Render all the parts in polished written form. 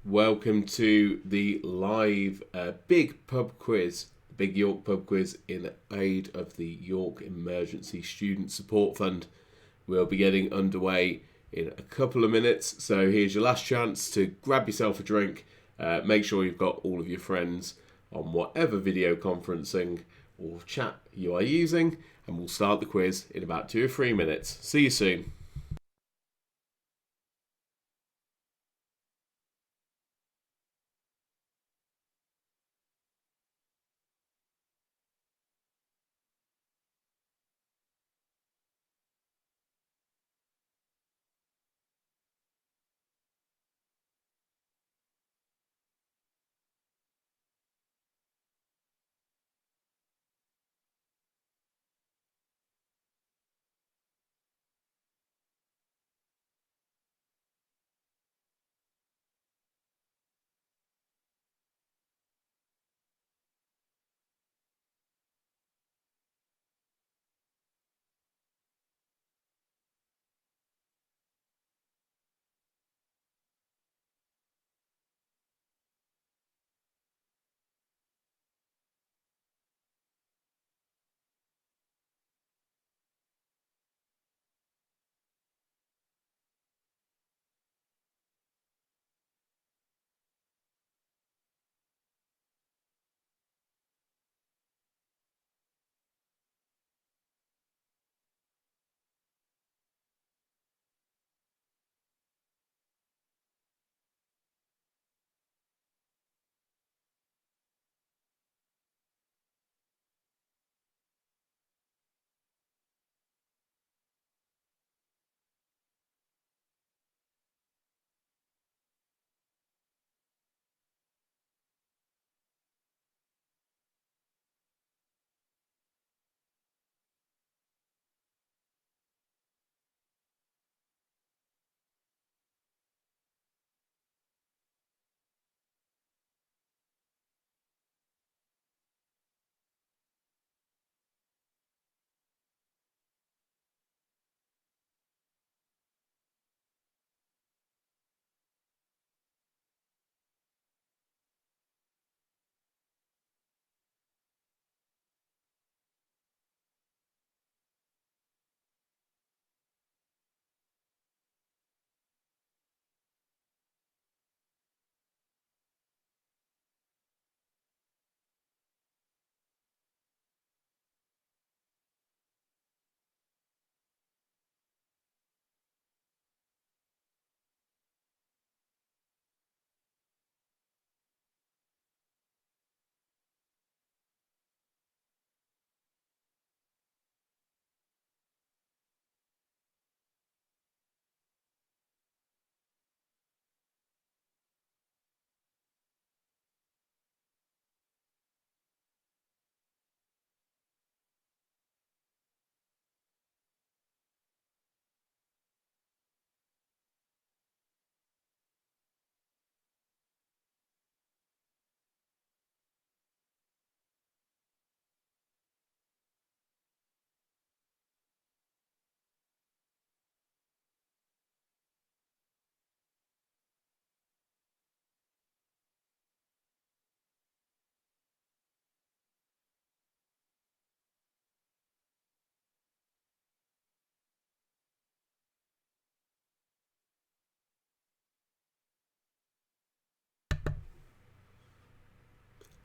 Welcome to the live big pub quiz, the Big York pub quiz in aid of the York Emergency Student Support Fund. We'll be getting underway in a couple of minutes, so here's your last chance to grab yourself a drink. Make sure you've got all of your friends on whatever video conferencing or chat you are using, and we'll start the quiz in about 2 or 3 minutes. See you soon.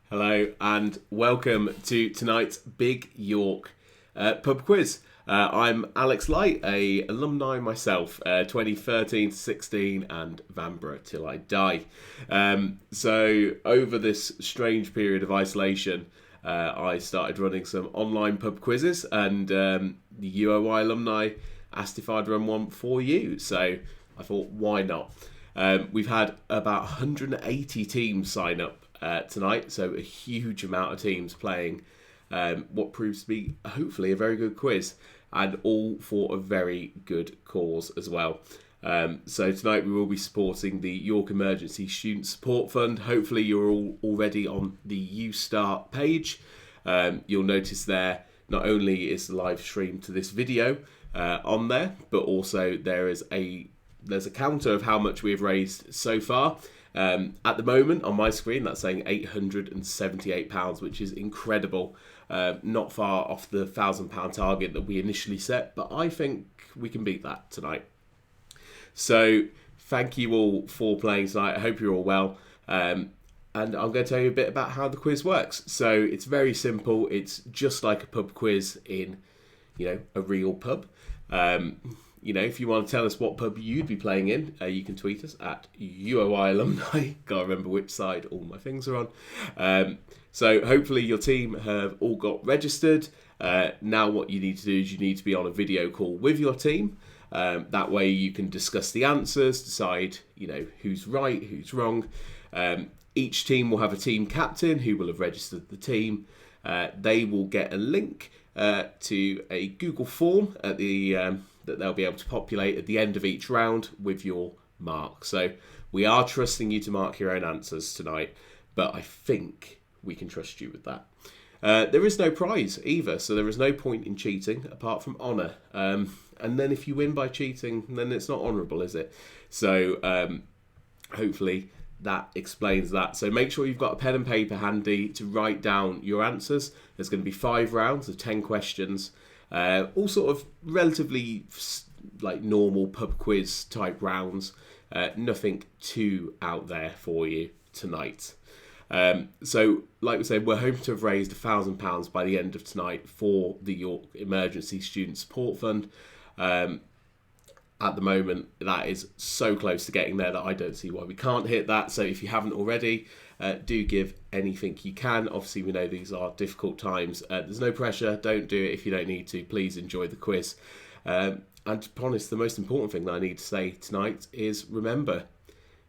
Hello and welcome to tonight's Big York pub quiz. I'm Alex Light, a alumni myself, 2013 to 16 and Vanbrugh till I die. So over this strange period of isolation, I started running some online pub quizzes, and the UOI alumni asked if I'd run one for you. So I thought, why not? We've had about 180 teams sign up tonight, so a huge amount of teams playing what proves to be hopefully a very good quiz, and all for a very good cause as well. So tonight we will be supporting the York Emergency Student Support Fund. Hopefully you're all already on the YouStart page. You'll notice there not only is the live stream to this video on there, but also there's a counter of how much we have raised so far. At the moment on my screen, that's saying £878, which is incredible. Not far off the £1,000 target that we initially set, but I think we can beat that tonight. So thank you all for playing tonight. I hope you're all well. And I'm going to tell you a bit about how the quiz works. So it's very simple. It's just like a pub quiz in, a real pub. If you want to tell us what pub you'd be playing in, you can tweet us at UOI Alumni. Gotta remember which side all my things are on. So hopefully your team have all got registered. Now what you need to do is you need to be on a video call with your team. That way you can discuss the answers, decide, who's right, who's wrong. Each team will have a team captain who will have registered the team. They will get a link to a Google form at the that they'll be able to populate at the end of each round with your mark. So we are trusting you to mark your own answers tonight, but I think we can trust you with that. There is no prize either, so there is no point in cheating apart from honour. And then if you win by cheating, then it's not honourable, is it? So hopefully that explains that. So make sure you've got a pen and paper handy to write down your answers. There's going to be 5 rounds of 10 questions. All sort of relatively like normal pub quiz type rounds. Nothing too out there for you tonight. So, like we said, we're hoping to have raised £1,000 by the end of tonight for the York Emergency Student Support Fund. At the moment, that is so close to getting there that I don't see why we can't hit that. So if you haven't already, do give anything you can. Obviously, we know these are difficult times. There's no pressure. Don't do it if you don't need to. Please enjoy the quiz. And to be honest, the most important thing that I need to say tonight is remember,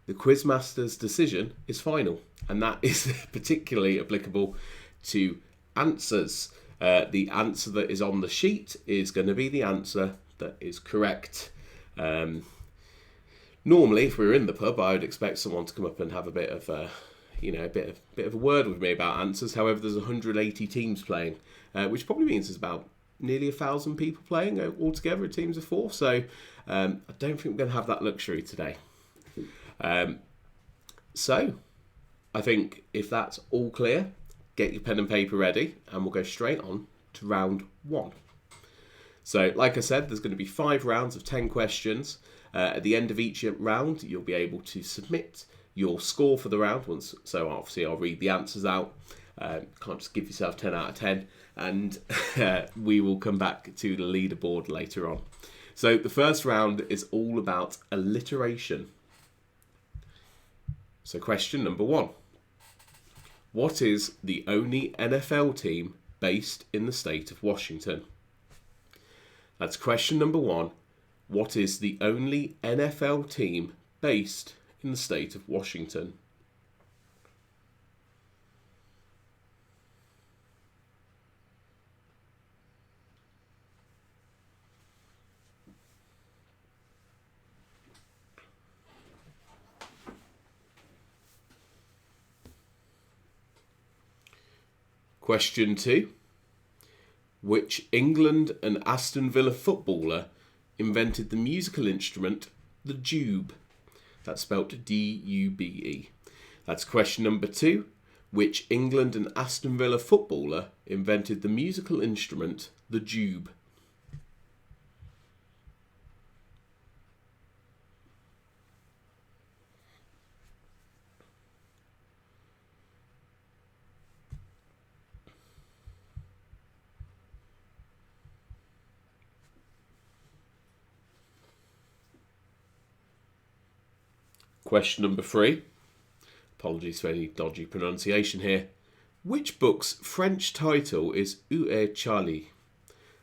the quizmaster's decision is final. And that is particularly applicable to answers. The answer that is on the sheet is going to be the answer that is correct. Normally, if we were in the pub, I would expect someone to come up and have a bit of a bit of a word with me about answers. However, there's 180 teams playing, which probably means there's about nearly 1,000 people playing altogether at teams of 4. So I don't think we're going to have that luxury today. So I think if that's all clear, get your pen and paper ready, and we'll go straight on to round 1. So, like I said, there's going to be 5 rounds of 10 questions. At the end of each round, you'll be able to submit your score for the round. So, obviously, I'll read the answers out. Can't just give yourself 10 out of 10. And we will come back to the leaderboard later on. So, the first round is all about alliteration. So, question number 1. What is the only NFL team based in the state of Washington? That's question number 1. What is the only NFL team based in the state of Washington? Question 2. Which England and Aston Villa footballer invented the musical instrument, the dube? That's spelt D-U-B-E. That's question number 2. Which England and Aston Villa footballer invented the musical instrument, the dube? Question number 3. Apologies for any dodgy pronunciation here. Which book's French title is Où est Charlie?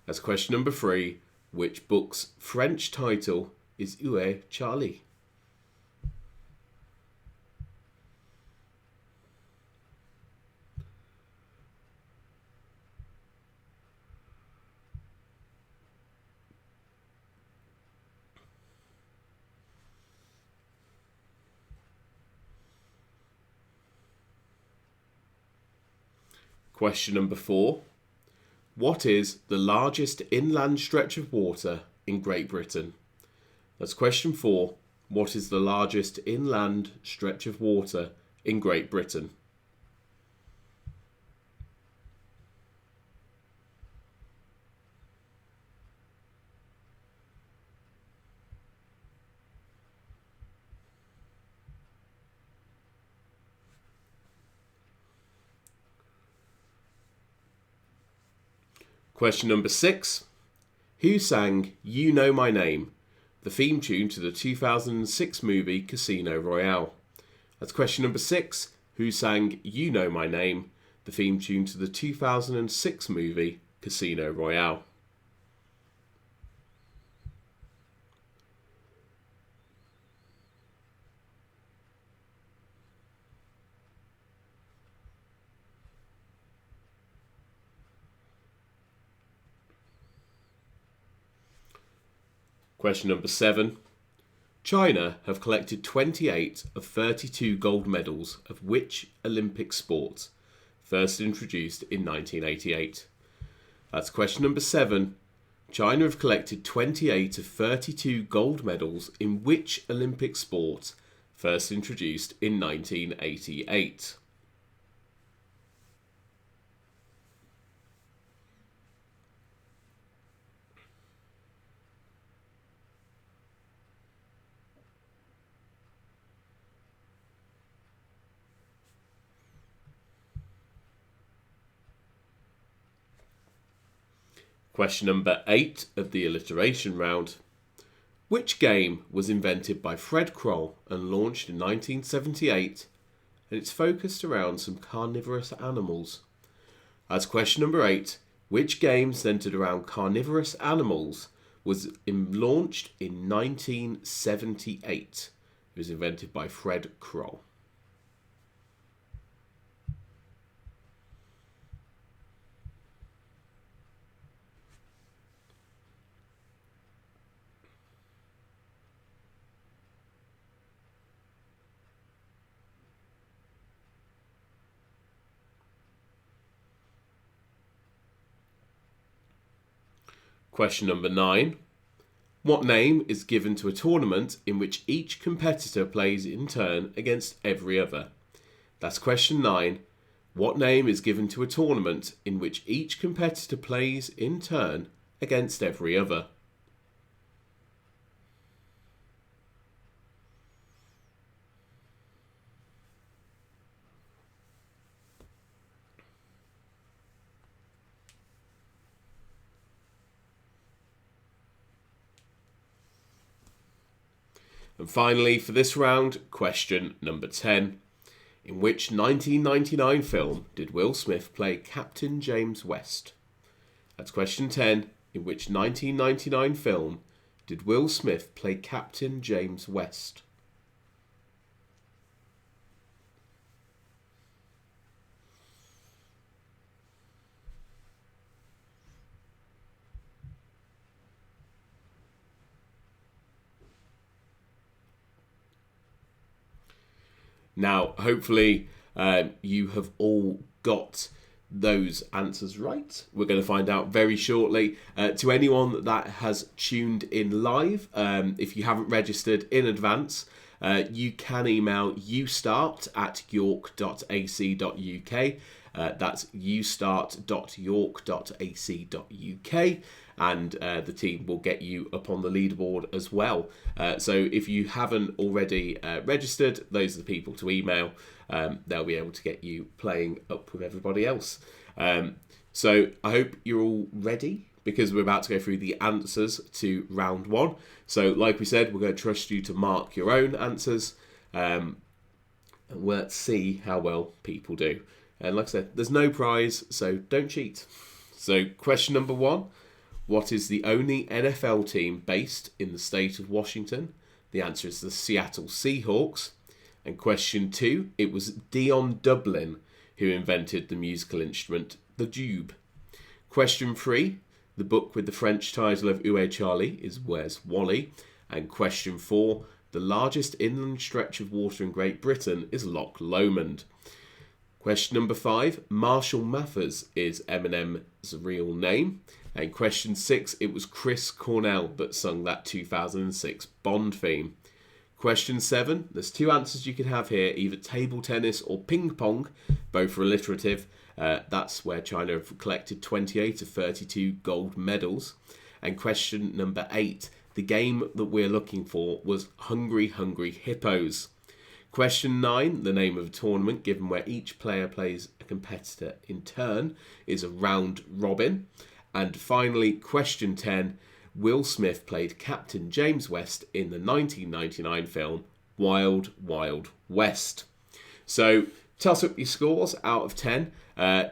That's question number 3. Which book's French title is Où est Charlie? Question number 4. What is the largest inland stretch of water in Great Britain? That's question 4. What is the largest inland stretch of water in Great Britain? Question number 6. Who sang You Know My Name, the theme tune to the 2006 movie Casino Royale? That's question number 6. Who sang You Know My Name, the theme tune to the 2006 movie Casino Royale? Question number 7. China have collected 28 of 32 gold medals of which Olympic sport, first introduced in 1988? That's question number 7. China have collected 28 of 32 gold medals in which Olympic sport, first introduced in 1988? Question number 8 of the alliteration round. Which game was invented by Fred Kroll and launched in 1978, and it's focused around some carnivorous animals? That's question number 8. Which game centered around carnivorous animals was launched in 1978? It was invented by Fred Kroll. Question number 9. What name is given to a tournament in which each competitor plays in turn against every other? That's question 9. What name is given to a tournament in which each competitor plays in turn against every other? And finally, for this round, question number 10. In which 1999 film did Will Smith play Captain James West? That's question 10. In which 1999 film did Will Smith play Captain James West? Now, hopefully, you have all got those answers right. We're going to find out very shortly. To anyone that has tuned in live, if you haven't registered in advance, you can email ustart@york.ac.uk. That's ustart.york.ac.uk. And the team will get you up on the leaderboard as well. So if you haven't already registered, those are the people to email. They'll be able to get you playing up with everybody else. So I hope you're all ready, because we're about to go through the answers to round 1. So like we said, we're going to trust you to mark your own answers. And let's see how well people do. And like I said, there's no prize, so don't cheat. So question number 1. What is the only NFL team based in the state of Washington? The answer is the Seattle Seahawks. And question 2, it was Dion Dublin who invented the musical instrument, the dube. Question 3, the book with the French title of Où est Charlie is Where's Wally? And question 4, the largest inland stretch of water in Great Britain is Loch Lomond. Question number 5, Marshall Mathers is Eminem's real name. And question 6, it was Chris Cornell that sung that 2006 Bond theme. Question 7. There's two answers you could have here, either table tennis or ping pong, both are alliterative. That's where China have collected 28 of 32 gold medals. And question number 8. The game that we're looking for was Hungry Hungry Hippos. Question 9. The name of a tournament, given where each player plays a competitor in turn, is a round robin. And finally, question 10. Will Smith played Captain James West in the 1999 film Wild Wild West. So toss up your scores out of 10.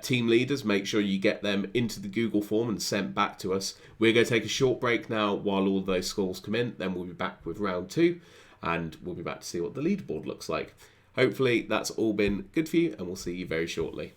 Team leaders, make sure you get them into the Google form and sent back to us. We're going to take a short break now while all those scores come in. Then we'll be back with round 2 and we'll be back to see what the leaderboard looks like. Hopefully that's all been good for you and we'll see you very shortly.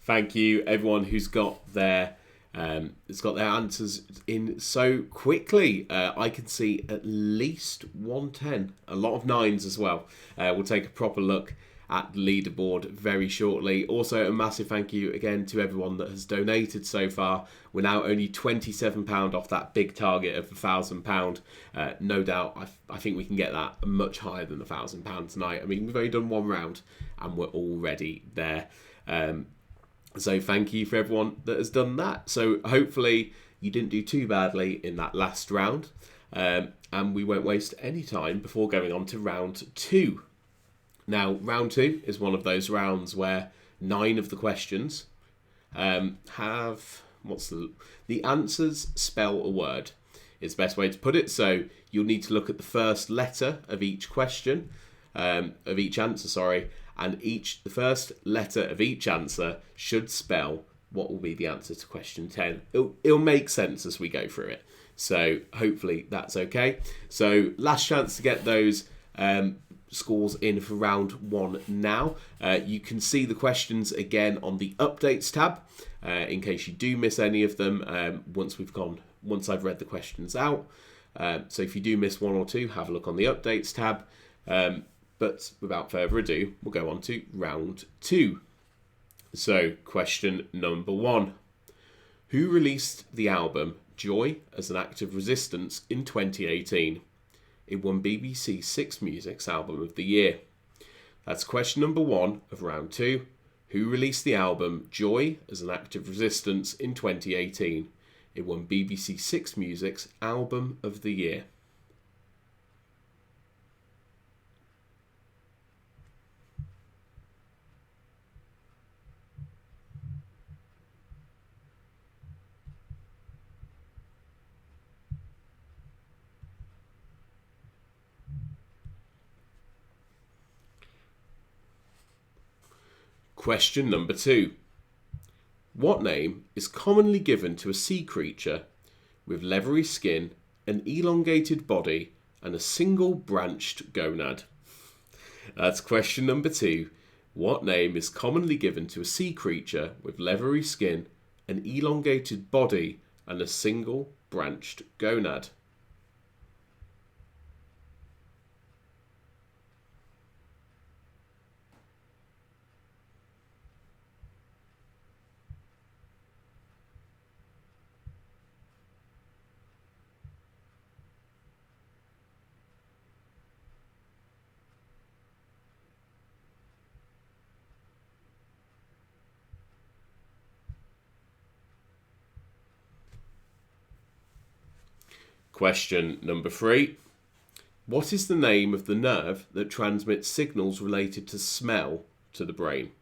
thank you everyone who's got their answers in so quickly. I can see at least 110, a lot of nines as well. We'll take a proper look at the leaderboard very shortly. Also, a massive thank you again to everyone that has donated so far. We're now only £27 off that big target of £1,000. No doubt, I think we can get that much higher than £1,000 tonight. I mean, we've only done one round and we're already there. So thank you for everyone that has done that. So hopefully you didn't do too badly in that last round. And we won't waste any time before going on to round 2. Now, round 2 is one of those rounds where 9 of the questions have... the answers spell a word. It's the best way to put it. So you'll need to look at the first letter of each question, of each answer, and the first letter of each answer should spell what will be the answer to question 10. It'll make sense as we go through it. So hopefully that's okay. So last chance to get those scores in for round 1 now. You can see the questions again on the updates tab in case you do miss any of them once I've read the questions out. So if you do miss 1 or 2, have a look on the updates tab. But without further ado, we'll go on to round 2. So question number 1. Who released the album Joy as an Act of Resistance in 2018? It won BBC Six Music's Album of the Year. That's question number 1 of round 2. Who released the album Joy as an Act of Resistance in 2018? It won BBC Six Music's Album of the Year. Question number 2. What name is commonly given to a sea creature with leathery skin, an elongated body, and a single branched gonad? That's question number 2. What name is commonly given to a sea creature with leathery skin, an elongated body, and a single branched gonad? Question number 3. What is the name of the nerve that transmits signals related to smell to the brain?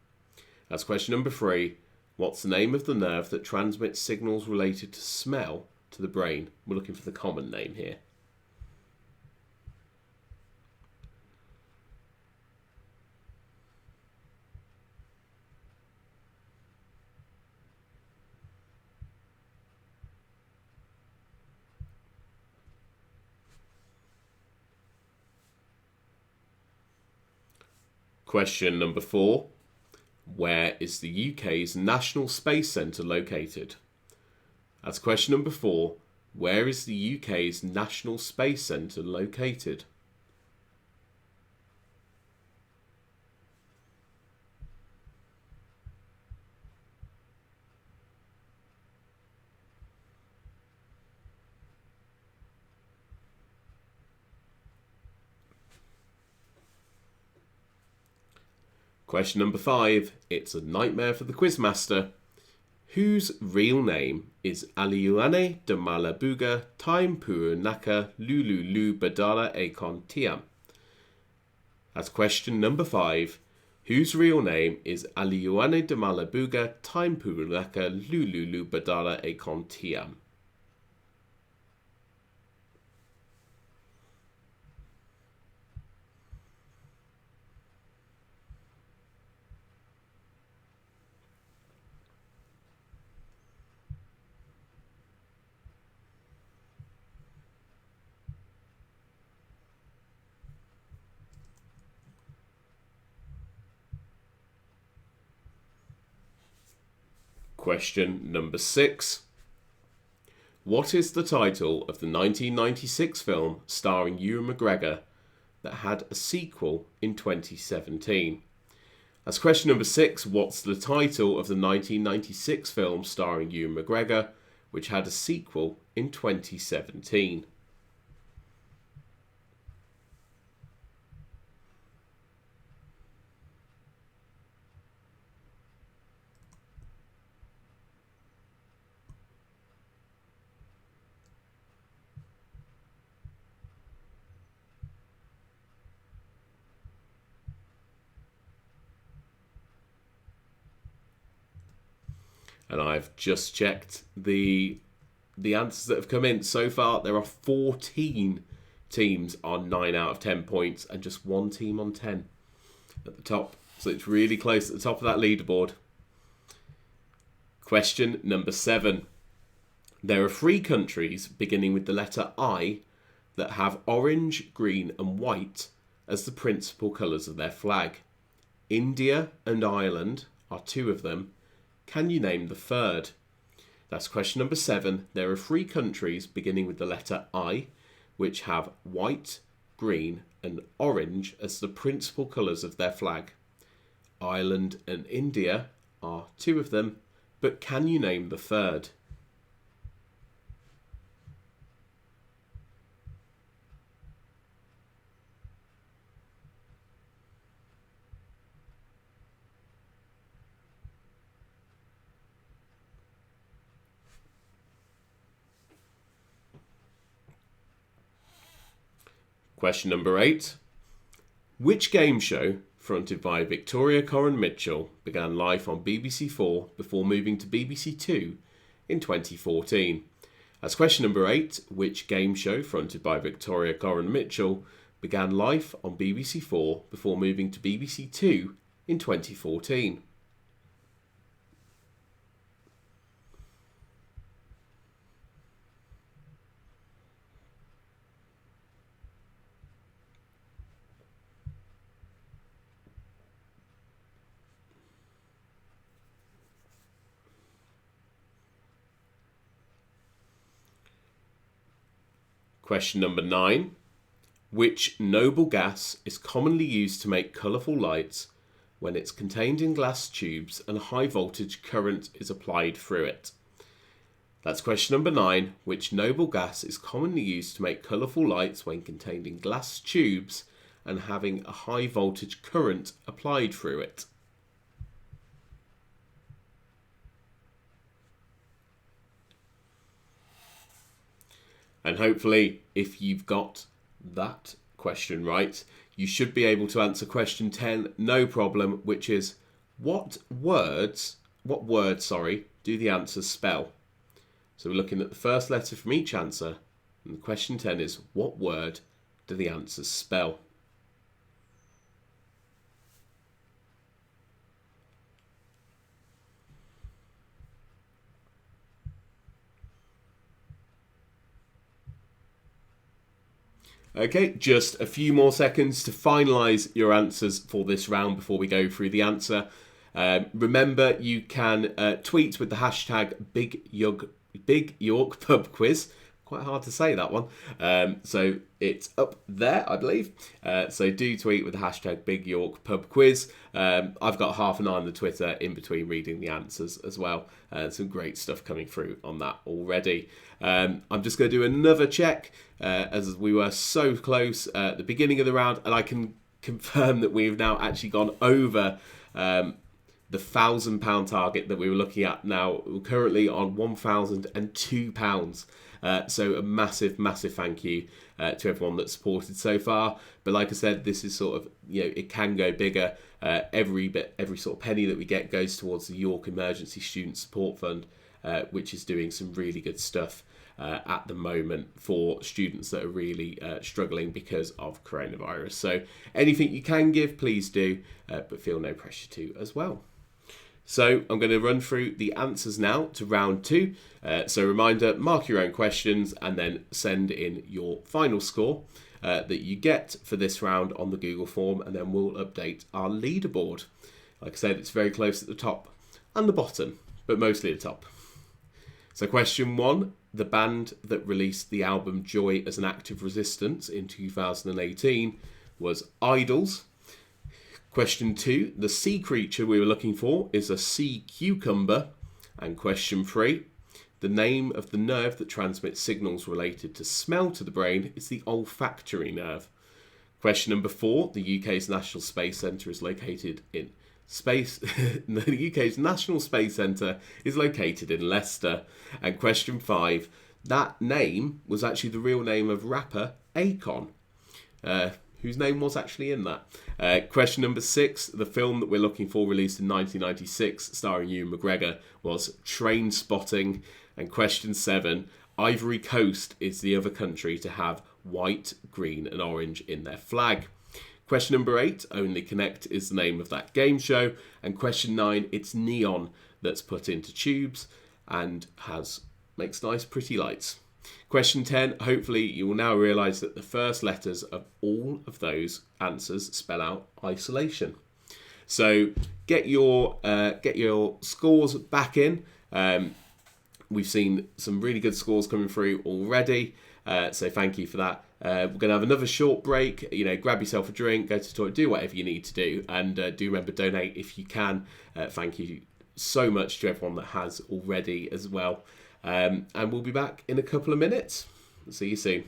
That's question number 3. What's the name of the nerve that transmits signals related to smell to the brain? We're looking for the common name here. Question number 4. Where is the UK's National Space Centre located? That's question number 4. Where is the UK's National Space Centre located? Question number 5. It's a nightmare for the quizmaster. Whose real name is Aliuane de Malabuga Taimpuru Naka Lululu Badala Akon Tiam? That's question number 5. Whose real name is Aliuane de Malabuga Taimpuru Naka Lululu Badala Akon Tiam? Question number 6. What is the title of the 1996 film starring Ewan McGregor that had a sequel in 2017? That's question number 6. What's the title of the 1996 film starring Ewan McGregor which had a sequel in 2017? And I've just checked the answers that have come in. So far, there are 14 teams on 9 out of 10 points and just one team on 10 at the top. So it's really close at the top of that leaderboard. Question number 7. There are 3 countries beginning with the letter I that have orange, green and white as the principal colours of their flag. India and Ireland are 2 of them. Can you name the third? That's question number 7. There are 3 countries beginning with the letter I which have white, green and orange as the principal colours of their flag. Ireland and India are 2 of them, but can you name the third? Question number 8. Which game show, fronted by Victoria Coren Mitchell, began live on BBC 4 before moving to BBC 2 in 2014? That's question number 8. Which game show, fronted by Victoria Coren Mitchell, began live on BBC 4 before moving to BBC 2 in 2014? Question number 9. Which noble gas is commonly used to make colourful lights when it's contained in glass tubes and a high voltage current is applied through it? That's question number 9. Which noble gas is commonly used to make colourful lights when contained in glass tubes and having a high voltage current applied through it? And hopefully, if you've got that question right, you should be able to answer question 10, no problem, which is what words do the answers spell? So we're looking at the first letter from each answer, and question 10 is what word do the answers spell? Okay, just a few more seconds to finalise your answers for this round before we go through the answer. Remember, you can tweet with the hashtag Big York Pub Quiz. Quite hard to say that one. So it's up there, I believe. So do tweet with the hashtag Big York Pub Quiz. I've got half an eye on the Twitter in between reading the answers as well. Some great stuff coming through on that already. I'm just going to do another check as we were so close at the beginning of the round, and I can confirm that we've now actually gone over the £1,000 target that we were looking at now. We're currently on £1,002. So a massive thank you to everyone that's supported so far. But like I said, this is sort of, it can go bigger. Every sort of penny that we get goes towards the York Emergency Student Support Fund, which is doing some really good stuff at the moment for students that are really struggling because of coronavirus. So anything you can give, please do, but feel no pressure to as well. So I'm going to run through the answers now to round 2. So reminder, mark your own questions and then send in your final score that you get for this round on the Google form, and then we'll update our leaderboard. Like I said, it's very close at the top and the bottom. but mostly the top. So question 1, the band that released the album Joy as an Act of Resistance in 2018 was Idols. Question 2, the sea creature we were looking for is a sea cucumber. And question 3, the name of the nerve that transmits signals related to smell to the brain is the olfactory nerve. Question number 4, the UK's National Space Centre is located in the UK's National Space Centre is located in Leicester. And question 5, that name was actually the real name of rapper Akon, whose name was actually in that. Question number 6, the film that we're looking for, released in 1996, starring Ewan McGregor, was Train Spotting. And question 7, Ivory Coast is the other country to have white, green and orange in their flag. Question number 8, Only Connect is the name of that game show. And question 9, it's neon that's put into tubes and makes nice pretty lights. Question 10, hopefully you will now realise that the first letters of all of those answers spell out isolation. So get your scores back in. We've seen some really good scores coming through already, so thank you for that. We're going to have another short break. Grab yourself a drink, go to the toilet, do whatever you need to do, and do remember, donate if you can. Thank you so much to everyone that has already as well. And we'll be back in a couple of minutes. See you soon.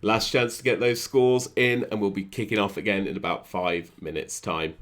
Last chance to get those scores in, and we'll be kicking off again in about 5 minutes' time.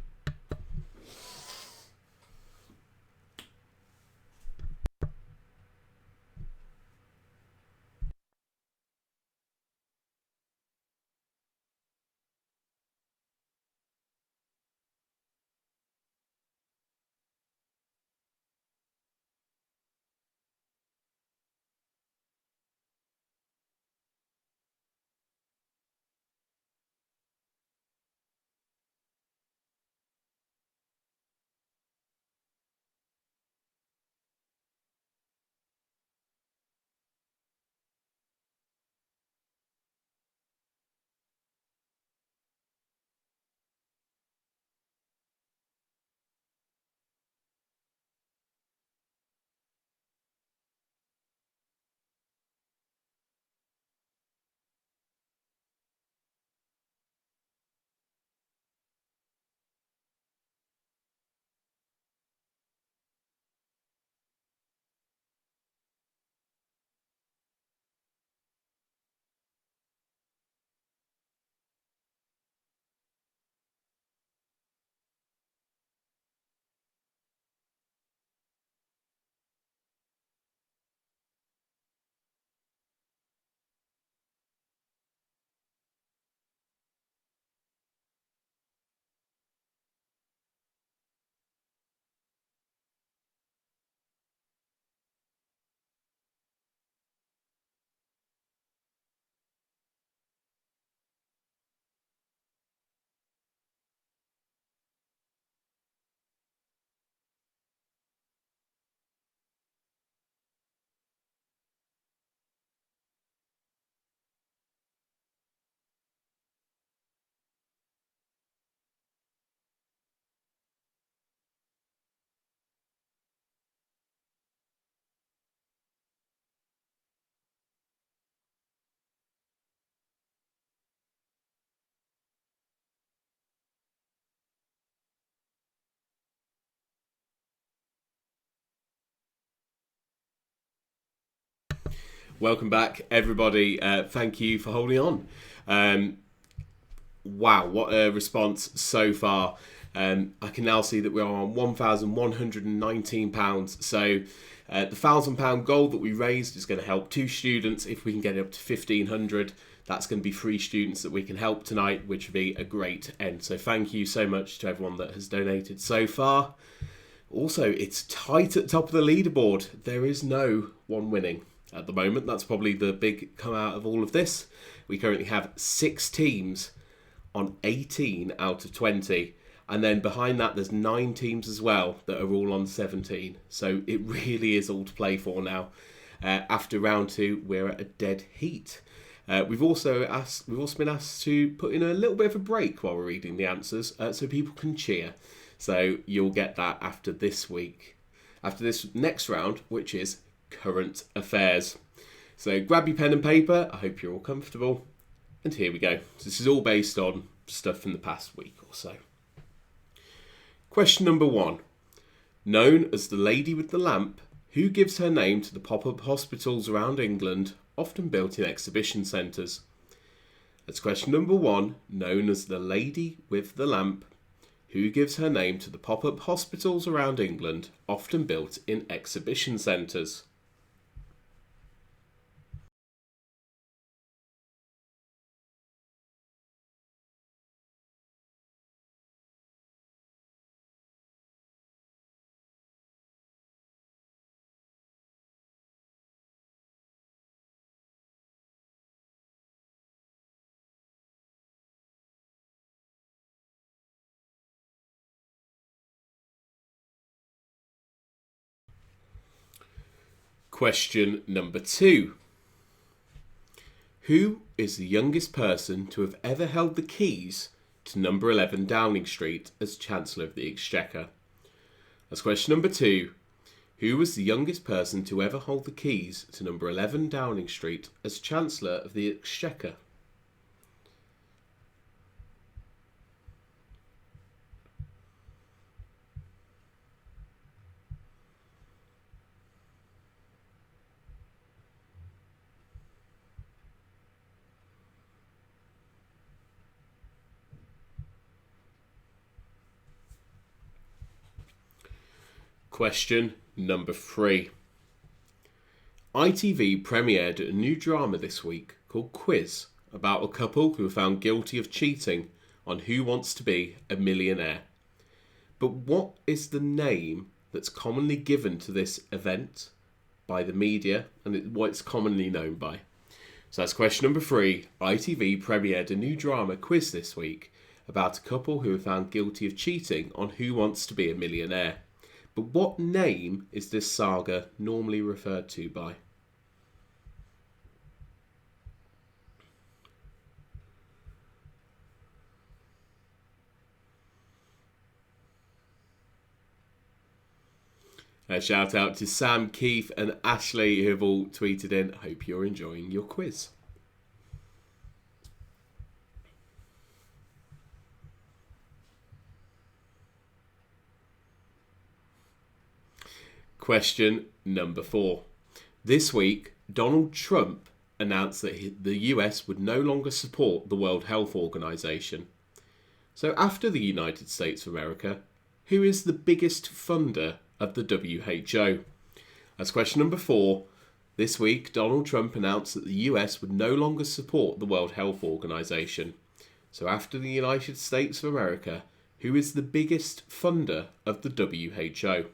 Welcome back, everybody. Thank you for holding on. Wow, what a response so far. I can now see that we are on £1,119. So the £1,000 goal that we raised is going to help 2 students. If we can get it up to 1,500, that's going to be 3 students that we can help tonight, which would be a great end. So thank you so much to everyone that has donated so far. Also, it's tight at the top of the leaderboard. There is no one winning at the moment. That's probably the big come out of all of this. We currently have 6 teams on 18 out of 20. And then behind that, there's 9 teams as well that are all on 17. So it really is all to play for now. After round 2, we're at a dead heat. We've also been asked to put in a little bit of a break while we're reading the answers, so people can cheer. So you'll get that after this week, after this next round, which is current affairs. So grab your pen and paper. I hope you're all comfortable. And here we go. So this is all based on stuff from the past week or so. Question number 1. Known as the Lady with the Lamp, who gives her name to the pop-up hospitals around England, often built in exhibition centres? That's question number 1. Known as the Lady with the Lamp, who gives her name to the pop-up hospitals around England, often built in exhibition centres? Question number 2. Who is the youngest person to have ever held the keys to number 11 Downing Street as Chancellor of the Exchequer? That's question number 2. Who was the youngest person to ever hold the keys to number 11 Downing Street as Chancellor of the Exchequer? Question number 3. ITV premiered a new drama this week called Quiz about a couple who were found guilty of cheating on Who Wants to Be a Millionaire. But what is the name that's commonly given to this event by the media and what it's commonly known by? So that's question number 3. ITV premiered a new drama Quiz this week about a couple who were found guilty of cheating on Who Wants to Be a Millionaire. But what name is this saga normally referred to by? A shout out to Sam, Keith and Ashley who have all tweeted in. Hope you're enjoying your quiz. Question number 4. This week, Donald Trump announced that the US would no longer support the World Health Organization. So after the United States of America, who is the biggest funder of the WHO? As question number 4, this week Donald Trump announced that the US would no longer support the World Health Organization. So after the United States of America, who is the biggest funder of the WHO?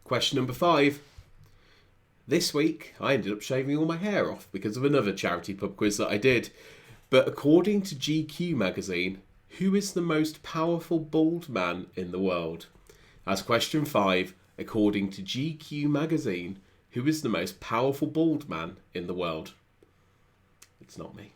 Question number 5. This week, I ended up shaving all my hair off because of another charity pub quiz that I did. But according to GQ magazine, who is the most powerful bald man in the world? As question 5, according to GQ magazine, who is the most powerful bald man in the world? It's not me.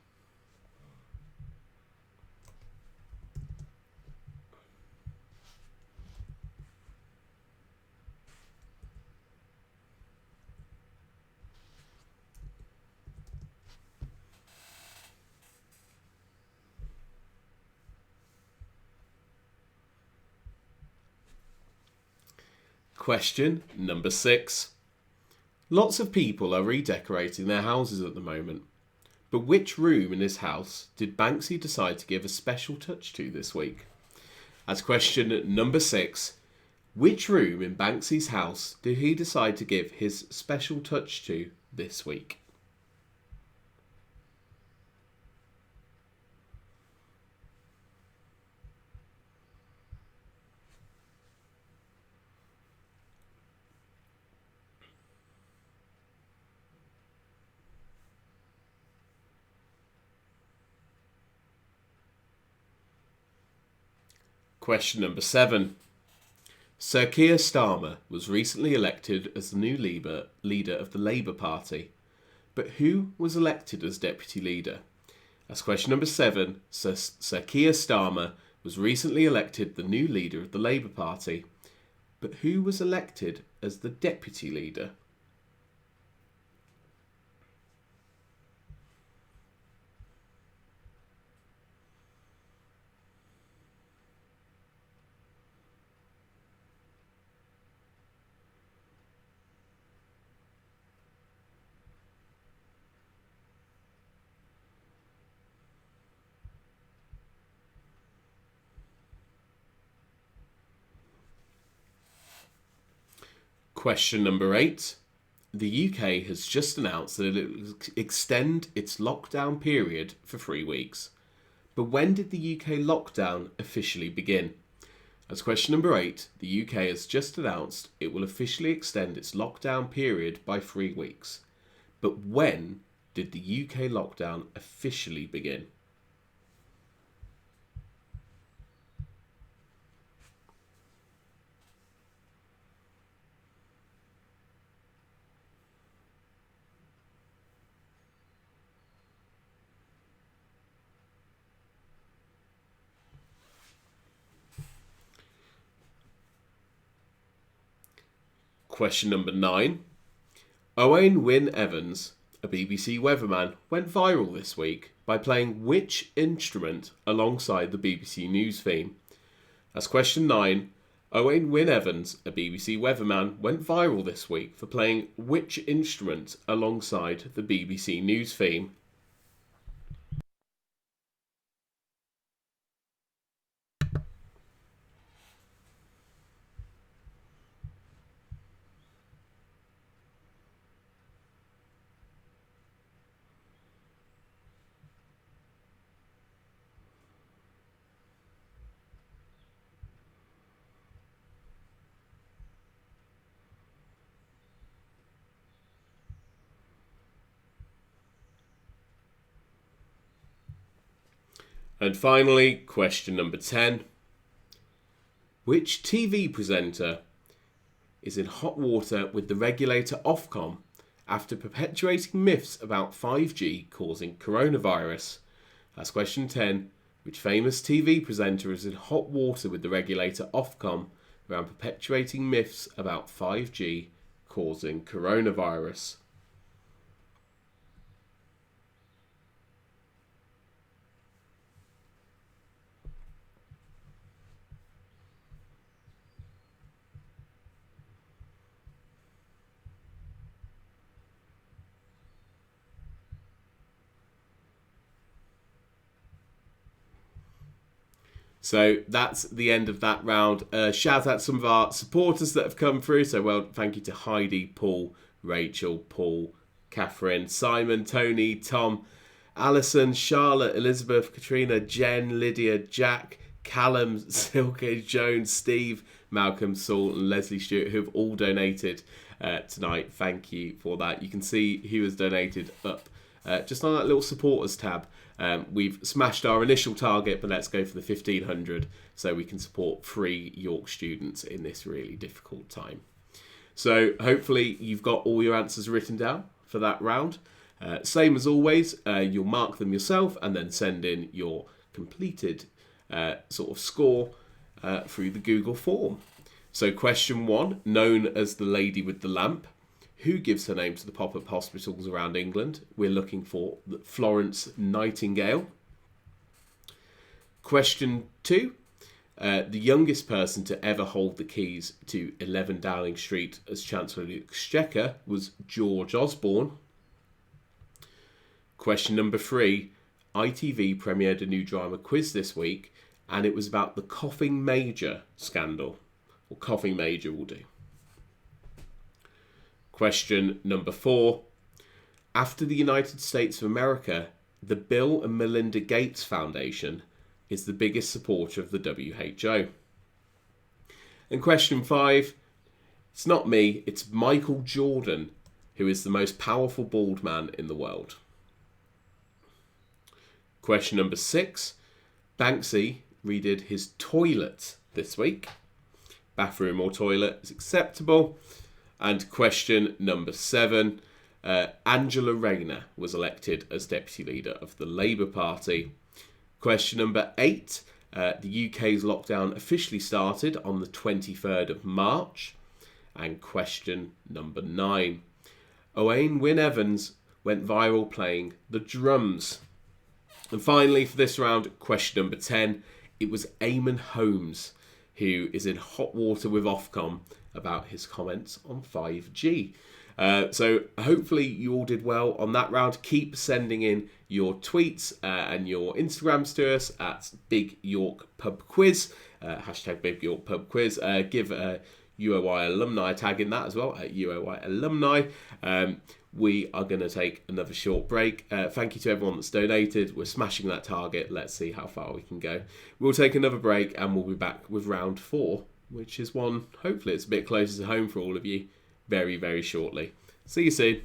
Question number 6. Lots of people are redecorating their houses at the moment. But which room in his house did Banksy decide to give a special touch to this week? As question number 6, which room in Banksy's house did he decide to give his special touch to this week? Question number 7. Sir Keir Starmer was recently elected as the new leader of the Labour Party. But who was elected as deputy leader? As question number 7, Sir Keir Starmer was recently elected the new leader of the Labour Party. But who was elected as the deputy leader? Question number 8. The UK has just announced that it will extend its lockdown period for 3 weeks. But when did the UK lockdown officially begin? As question number 8, the UK has just announced it will officially extend its lockdown period by 3 weeks. But when did the UK lockdown officially begin? Question number 9. Owain Wynne Evans, a BBC weatherman, went viral this week by playing which instrument alongside the BBC News theme? That's question 9. Owain Wynne Evans, a BBC weatherman, went viral this week for playing which instrument alongside the BBC News theme? And finally, question number 10. Which TV presenter is in hot water with the regulator Ofcom after perpetuating myths about 5G causing coronavirus? That's question 10. Which famous TV presenter is in hot water with the regulator Ofcom around perpetuating myths about 5G causing coronavirus? So that's the end of that round. Shout out to some of our supporters that have come through. So, well, thank you to Heidi, Paul, Rachel, Paul, Catherine, Simon, Tony, Tom, Alison, Charlotte, Elizabeth, Katrina, Jen, Lydia, Jack, Callum, Silke, Jones, Steve, Malcolm, Saul, and Leslie Stewart, who have all donated tonight. Thank you for that. You can see who has donated up just on that little supporters tab. We've smashed our initial target, but let's go for the 1,500 so we can support free York students in this really difficult time. So hopefully you've got all your answers written down for that round. Same as always, you'll mark them yourself and then send in your completed sort of score through the Google form. So question 1, known as the lady with the lamp, who gives her name to the pop-up hospitals around England? We're looking for Florence Nightingale. Question 2. The youngest person to ever hold the keys to 11 Downing Street as Chancellor of the Exchequer was George Osborne. Question number 3. ITV premiered a new drama quiz this week, and it was about the coughing major scandal. Or coughing major will do. Question number 4. After the United States of America, the Bill and Melinda Gates Foundation is the biggest supporter of the WHO. And question 5. It's not me, it's Michael Jordan, who is the most powerful bald man in the world. Question number 6. Banksy redid his toilet this week. Bathroom or toilet is acceptable. And question number 7, Angela Rayner was elected as Deputy Leader of the Labour Party. Question number 8, the UK's lockdown officially started on the 23rd of March. And question number 9, Owain Wynne Evans went viral playing the drums. And finally, for this round, question number 10, it was Eamon Holmes, who is in hot water with Ofcom about his comments on 5G. So hopefully you all did well on that round. Keep sending in your tweets and your Instagrams to us at Big York Pub Quiz, hashtag Big York Pub Quiz. Give UOI alumni a tag in that as well, at UOI alumni. We are going to take another short break. Thank you to everyone that's donated. We're smashing that target. Let's see how far we can go. We'll take another break and we'll be back with round 4, which is one, hopefully it's a bit closer to home for all of you, very, very shortly. See you soon.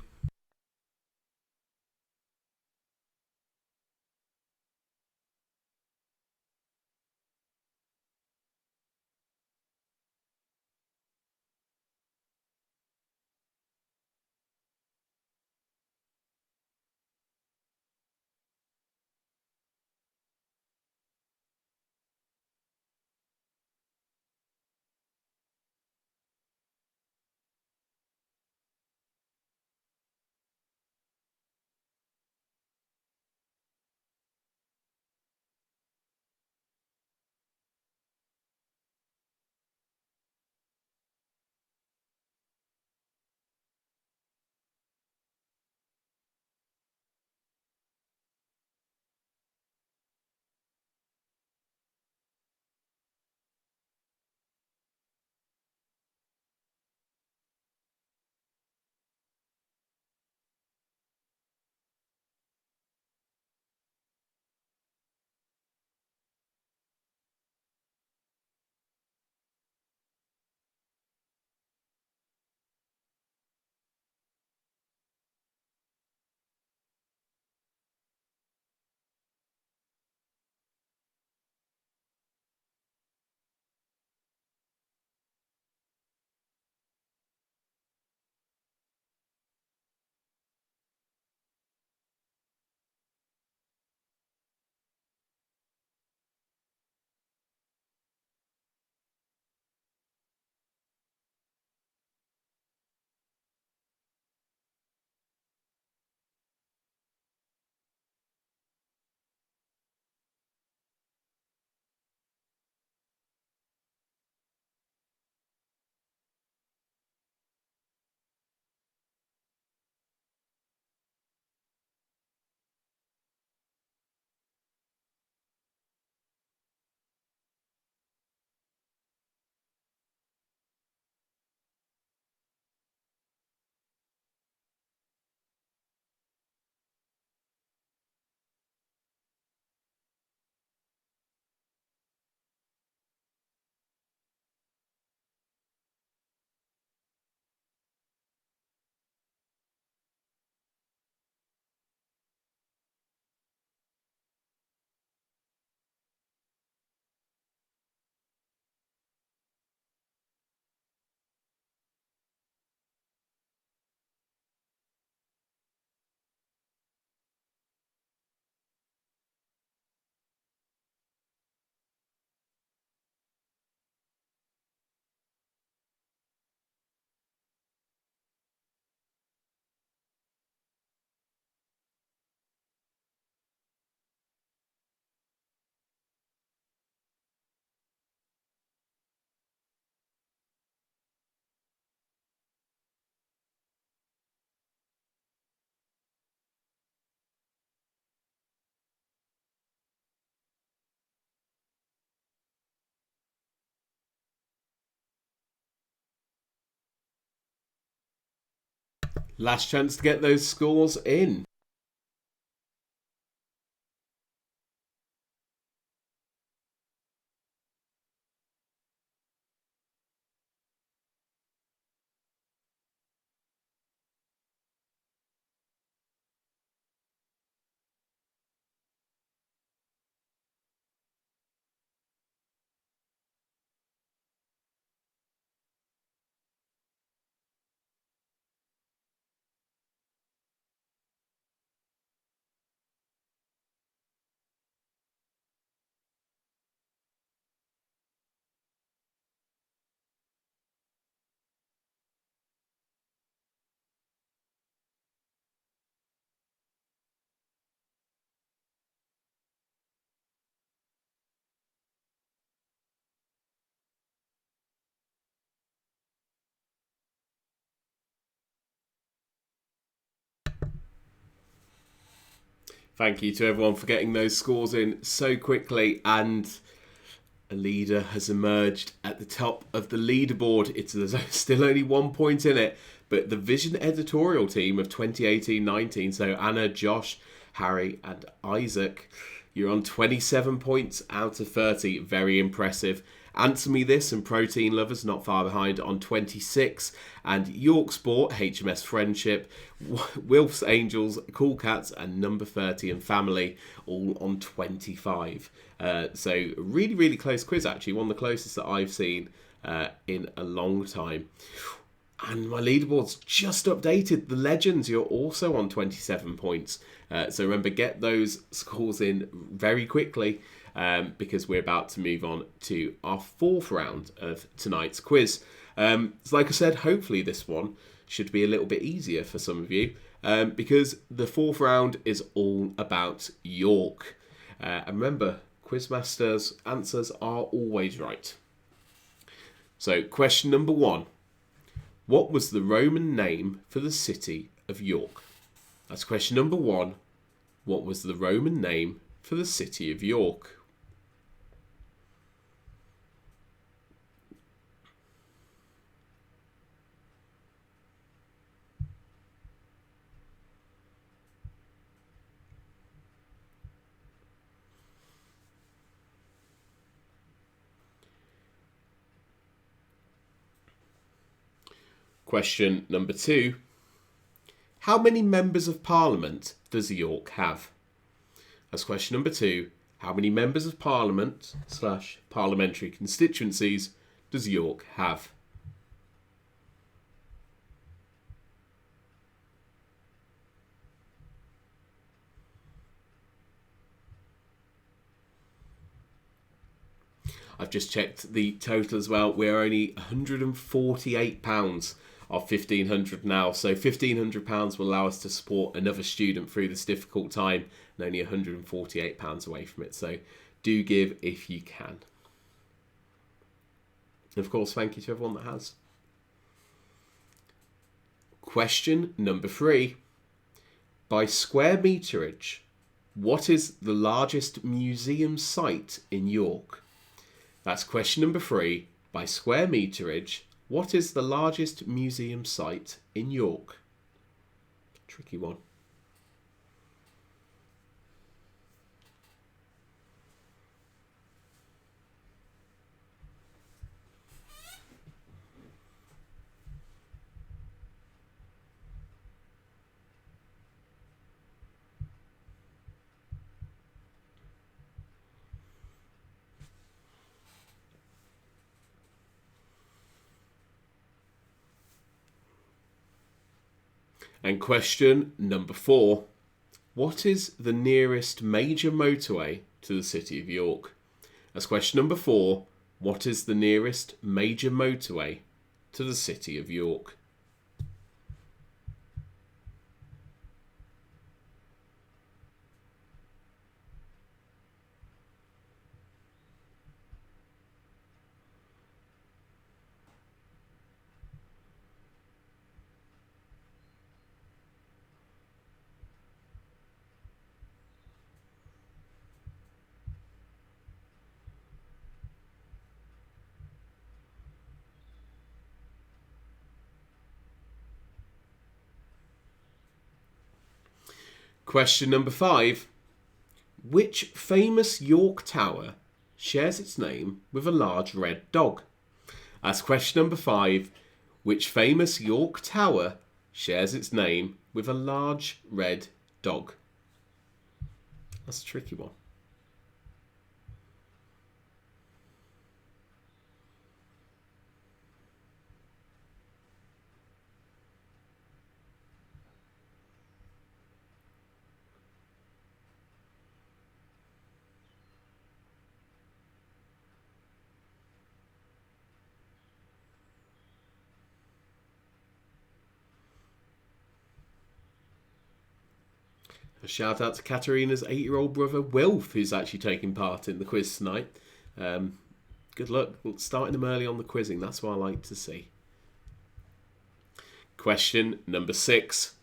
Last chance to get those scores in. Thank you to everyone for getting those scores in so quickly, and a leader has emerged at the top of the leaderboard. There's still only 1 point in it, but the Vision editorial team of 2018-19, so Anna, Josh, Harry and Isaac, you're on 27 points out of 30. Very impressive. Answer Me This and Protein Lovers not far behind on 26, and York Sport, HMS Friendship, Wilf's Angels, Cool Cats and Number 30 and Family all on 25. So really, really close quiz, actually. One of the closest that I've seen in a long time. And my leaderboard's just updated. The Legends, you're also on 27 points. So remember, get those scores in very quickly because we're about to move on to our fourth round of tonight's quiz. So like I said, hopefully this one should be a little bit easier for some of you because the fourth round is all about York. And remember, Quizmaster's answers are always right. So question number 1. What was the Roman name for the city of York? That's question number 1. What was the Roman name for the city of York? Question number 2. How many members of parliament does York have? That's question number 2. How many members of parliament / parliamentary constituencies does York have? I've just checked the total as well. We're only £148 of 1,500 now. So £1,500 will allow us to support another student through this difficult time, and only £148 away from it. So do give if you can. And of course, thank you to everyone that has. Question number 3. By square meterage, what is the largest museum site in York? That's question number 3. By square meterage, what is the largest museum site in York? Tricky one. And question number 4. What is the nearest major motorway to the city of York? That's question number 4. What is the nearest major motorway to the city of York? Question number 5. Which famous York tower shares its name with a large red dog? That's question number 5. Which famous York tower shares its name with a large red dog? That's a tricky one. A shout out to Katerina's 8-year-old brother Wilf, who's actually taking part in the quiz tonight. Good luck starting them early on the quizzing. That's what I like to see. Question number 6.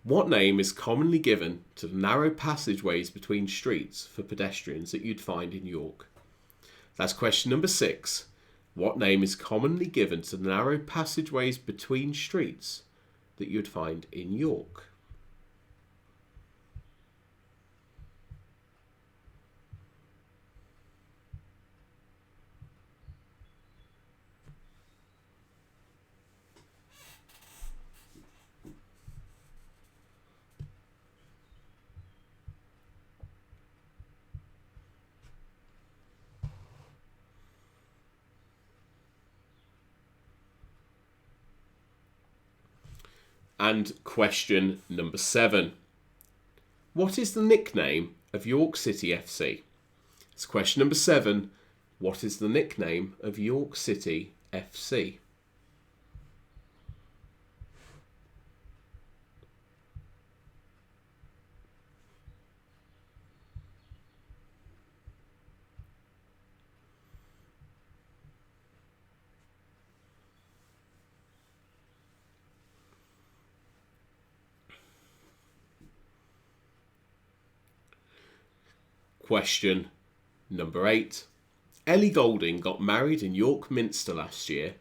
What name is commonly given to the narrow passageways between streets for pedestrians that you'd find in York? That's question number 6. What name is commonly given to the narrow passageways between streets that you'd find in York? And question number 7. What is the nickname of York City FC? It's question number 7. What is the nickname of York City FC? Question number 8. Ellie Goulding got married in York Minster last year,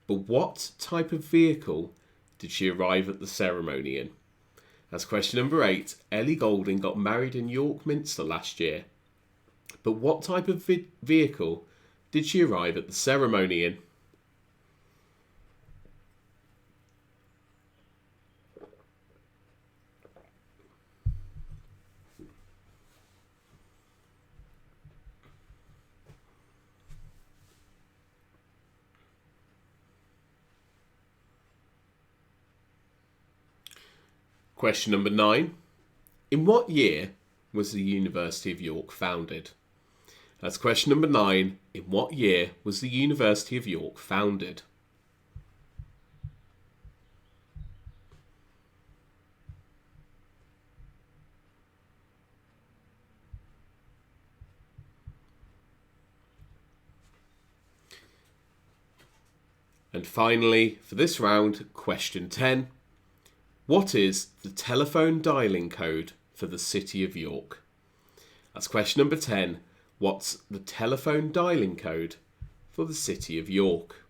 but what type of vehicle did she arrive at the ceremony in? That's question number 8. Ellie Goulding got married in York Minster last year, but what type of vehicle did she arrive at the ceremony in? Question number 9. In what year was the University of York founded? That's question number 9. In what year was the University of York founded? And finally, for this round, question 10. What is the telephone dialing code for the City of York? That's question number 10. What's the telephone dialing code for the City of York?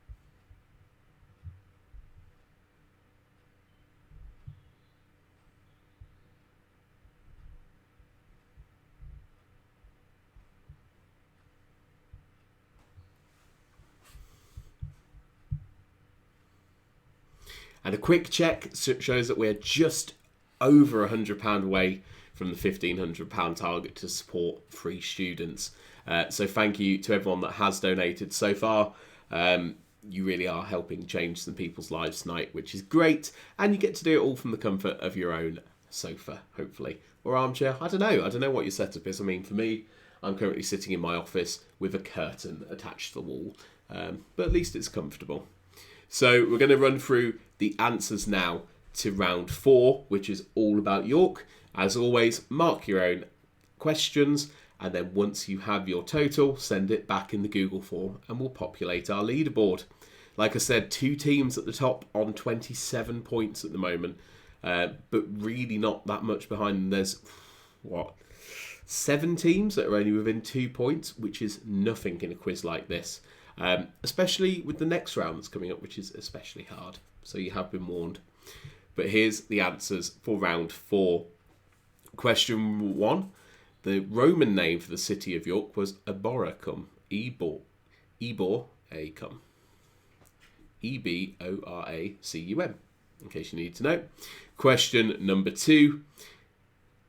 And a quick check shows that we're just over £100 away from the £1,500 target to support free students. So thank you to everyone that has donated so far. You really are helping change some people's lives tonight, which is great. And you get to do it all from the comfort of your own sofa, hopefully, or armchair. I don't know what your setup is. I mean, for me, I'm currently sitting in my office with a curtain attached to the wall, but at least it's comfortable. So we're going to run through the answers now to round 4, which is all about York. As always, mark your own questions, and then once you have your total, send it back in the Google form and we'll populate our leaderboard. Like I said, 2 teams at the top on 27 points at the moment, but really not that much behind them. There's, 7 teams that are only within 2 points, which is nothing in a quiz like this. Especially with the next round that's coming up, which is especially hard. So you have been warned. But here's the answers for round 4. Question 1. The Roman name for the city of York was Eboracum. Eboracum. Eboracum. In case you need to know. Question number 2.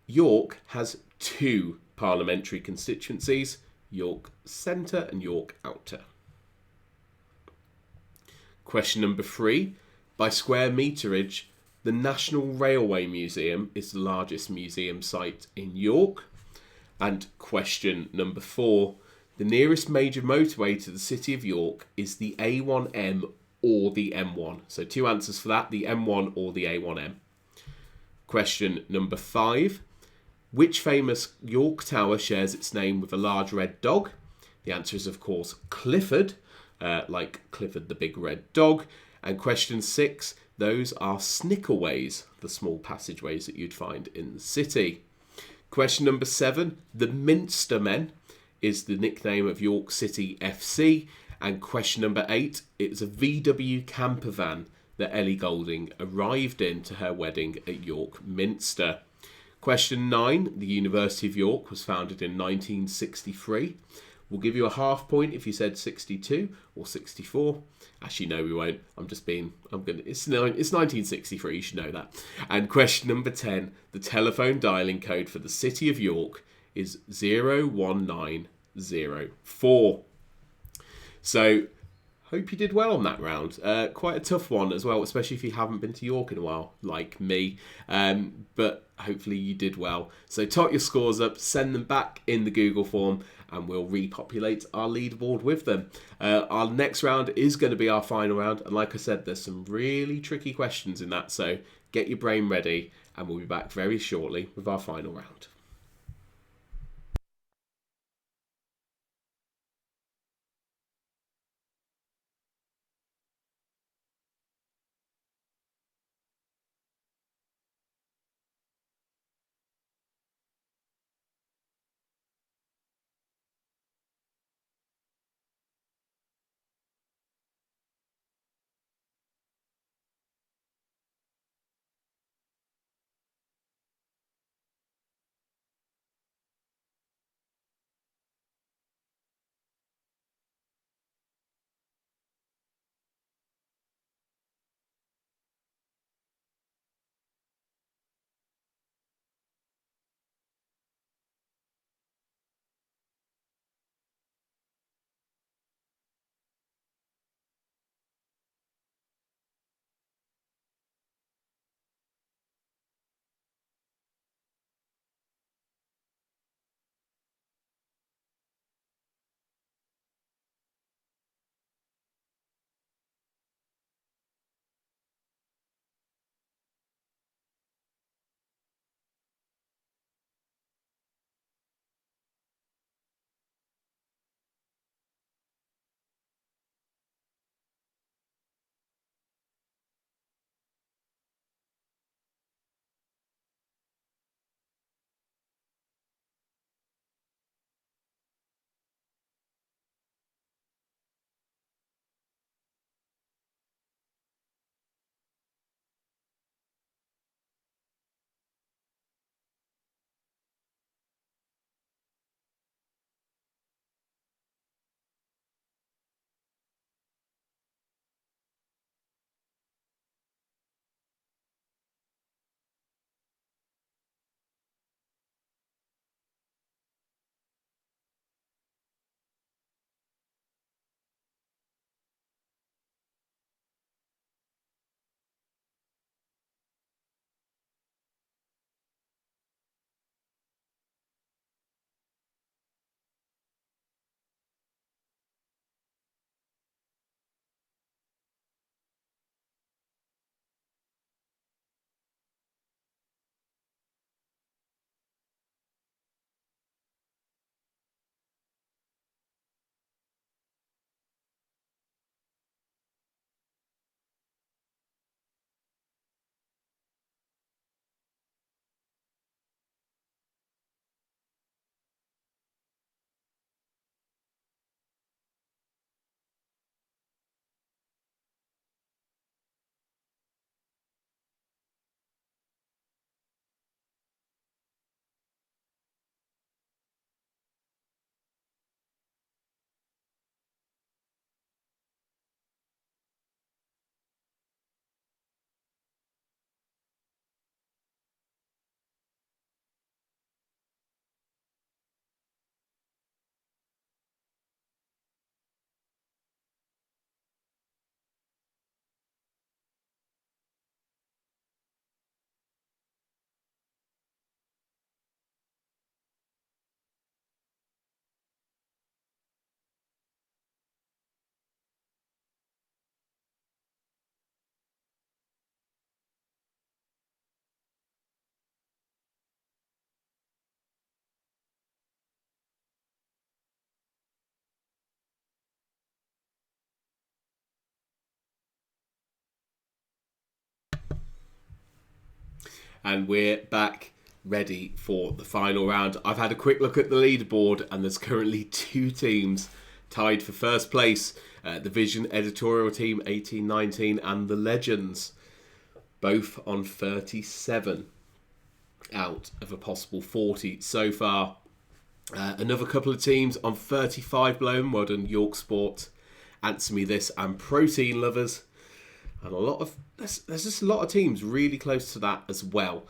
York has 2 parliamentary constituencies, York Centre and York Outer. Question number 3. By square meterage, the National Railway Museum is the largest museum site in York. And question number 4. The nearest major motorway to the city of York is the A1M or the M1. So 2 answers for that, the M1 or the A1M. Question number 5. Which famous York tower shares its name with a large red dog? The answer is, of course, Clifford, like Clifford the Big Red Dog. And question 6, those are snickerways, the small passageways that you'd find in the city. Question number 7, the Minster Men is the nickname of York City FC. And question number 8, it's a VW camper van that Ellie Goulding arrived in to her wedding at York Minster. Question 9, the University of York was founded in 1963. We'll give you a half point if you said 62 or 64. Actually, no, we won't. It's 1963, you should know that. And question number 10, the telephone dialing code for the city of York is 01904. So, hope you did well on that round. Quite a tough one as well, especially if you haven't been to York in a while, like me. But hopefully you did well. So tot your scores up, send them back in the Google form, and we'll repopulate our leaderboard with them. Our next round is going to be our final round. And like I said, there's some really tricky questions in that. So get your brain ready, and we'll be back very shortly with our final round. and we're back ready for the final round. I've had a quick look at the leaderboard, and there's currently 2 teams tied for first place. The Vision editorial team, 1819, and the Legends, both on 37 out of a possible 40 so far. Another couple of teams on 35 blown. Well done, York Sport, Answer Me This, and Protein Lovers. And there's just a lot of teams really close to that as well.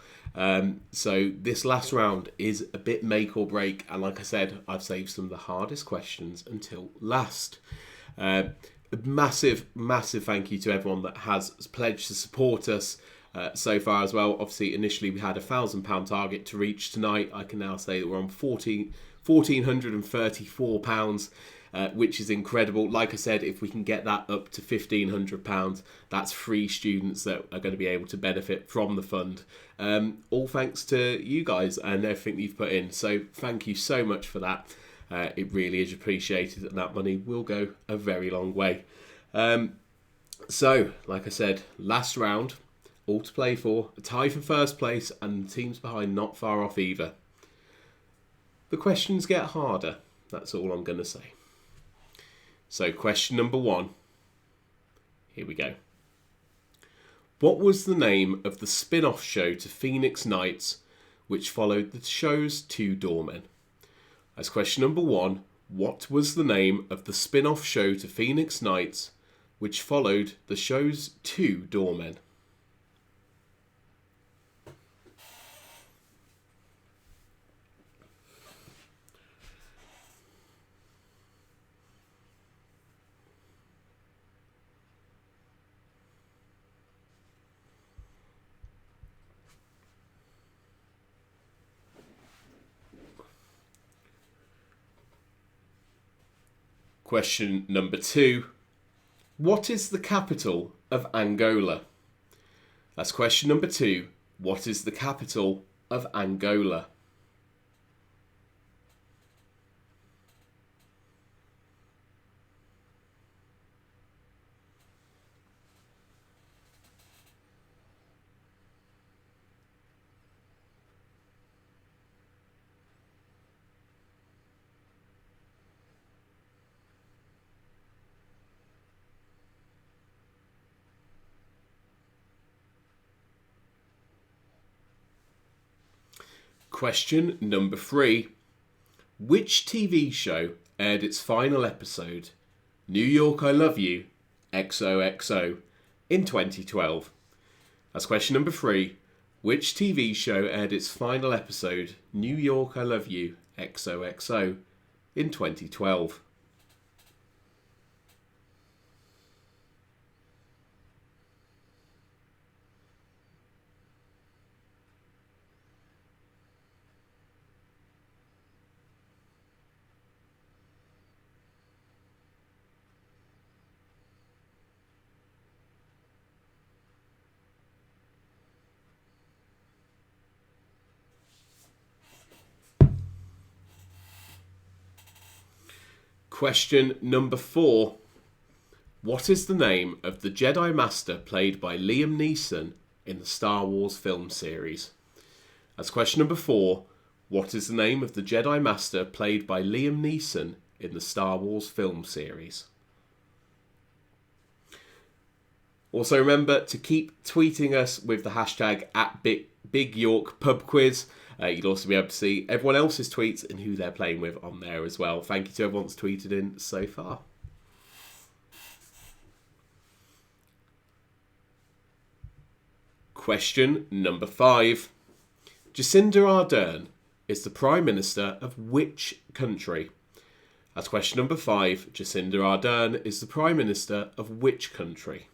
So this last round is a bit make or break. And like I said, I've saved some of the hardest questions until last. A massive thank you to everyone that has pledged to support us so far as well. Obviously, initially we had a £1,000 target to reach tonight. I can now say that we're on £1,434, which is incredible. Like I said, if we can get that up to £1,500, that's 3 students that are going to be able to benefit from the fund. All thanks to you guys and everything you've put in. So thank you so much for that. It really is appreciated, and that money will go a very long way. So, like I said, last round, all to play for, a tie for first place, and the teams behind not far off either. The questions get harder, that's all I'm going to say. So, question number 1. Here we go. What was the name of the spin-off show to Phoenix Nights, which followed the show's 2 doormen? That's question number 1. What was the name of the spin-off show to Phoenix Nights, which followed the show's 2 doormen? Question number 2. What is the capital of Angola? That's question number 2. What is the capital of Angola? Question number 3. Which TV show aired its final episode, New York I Love You, XOXO, in 2012? That's question number 3. Which TV show aired its final episode, New York I Love You, XOXO, in 2012? Question number 4. What is the name of the Jedi Master played by Liam Neeson in the Star Wars film series? That's question number 4. What is the name of the Jedi Master played by Liam Neeson in the Star Wars film series? Also remember to keep tweeting us with the hashtag @BigYorkPubQuiz. You'll also be able to see everyone else's tweets and who they're playing with on there as well. Thank you to everyone that's tweeted in so far. Question number 5. Jacinda Ardern is the Prime Minister of which country? That's question number 5. Jacinda Ardern is the Prime Minister of which country?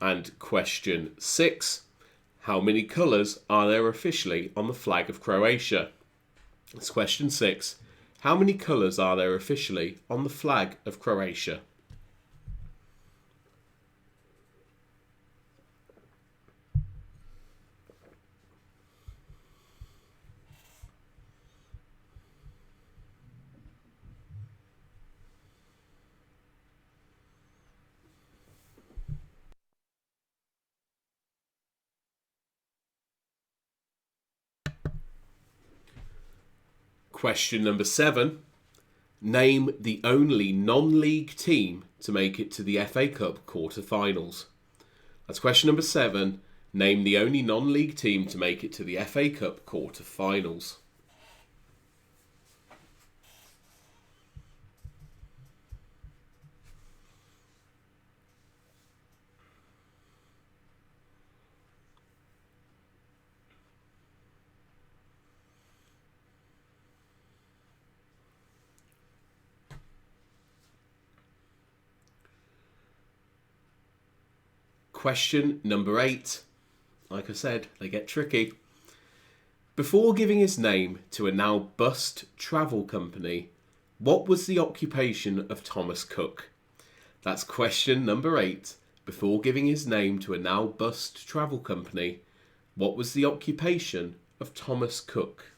And question 6. How many colours are there officially on the flag of Croatia? That's question 6. How many colours are there officially on the flag of Croatia? Question number 7. Name the only non-league team to make it to the FA Cup quarter-finals. That's question number 7. Name the only non-league team to make it to the FA Cup quarter-finals. Question number 8. Like I said, they get tricky. Before giving his name to a now bust travel company, what was the occupation of Thomas Cook? That's question number 8. Before giving his name to a now bust travel company, what was the occupation of Thomas Cook?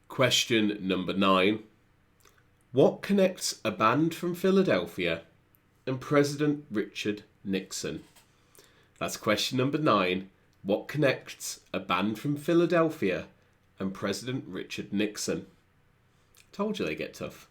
Question number 9. What connects a band from Philadelphia and President Richard Nixon? That's question number 9. What connects a band from Philadelphia and President Richard Nixon? Told you they get tough.